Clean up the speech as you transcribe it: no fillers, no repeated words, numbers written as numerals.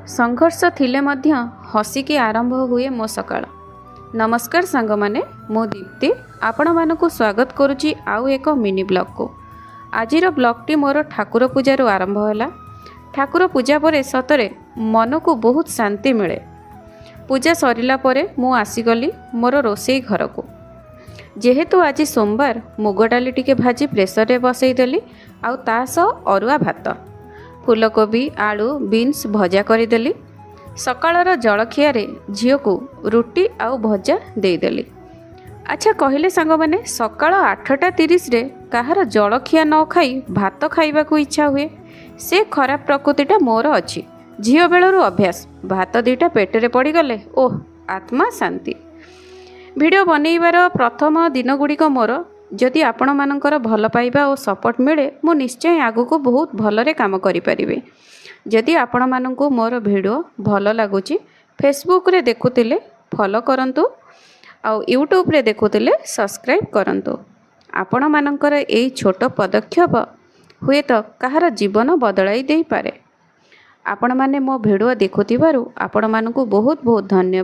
संघर्ष थिले मध्य हसिकी आरंभ हुए मो सकाळ। नमस्कार सांग माने, मो दीप्ति आपण मानकु स्वागत करुची आउ एक मिनी ब्लॉग को। आजिर ब्लॉगटी मोर ठाकुर पूजार आरंभ होला। ठाकुर पूजा परे सतरे मन को बहुत शांति मिले। पूजा सरिला परे मु आसीगली मोर रोसई घर को। जेहेतु आज सोमवार मुग डाली टिके भाजी प्रेसर रे बसई देली आउ ता सह अरुआ भात, फूलकोबी आलू बीन्स भजा करदेली। सकाळर जलखियारे झील को रुटी आउ भजा देदेली। अच्छा कहले सांग माने, सकाळ 8:30 रे कहार जलखिया न खाई भात खाइबा को इच्छा हुए। से खराब प्रकृतिटा मोर अछि। झील बेलरू अभ्यास। भात दीटा पेटरे पड़गले ओह आत्मा शांति। वीडियो बनैबार प्रथम दिन गुड़िक मोर जदि आपण मानकर भल पाइबा और सपोर्ट मिले मु निश्चय आगु को बहुत भलरे काम करि परिबे। जदि आपण मानकु मोर वीडियो भल लागुची फेसबुक रे देखुतिले फॉलो करंतु आउ यूट्यूब रे देखुतिले सब्सक्राइब करंतु। आपण मानकर एई छोट पदक्षेप हुए तो कहार जीवन बदलाई देई पारे। आपण माने मो वीडियो देखुतिबारु आपण मानकु बहुत बहुत धन्यवाद।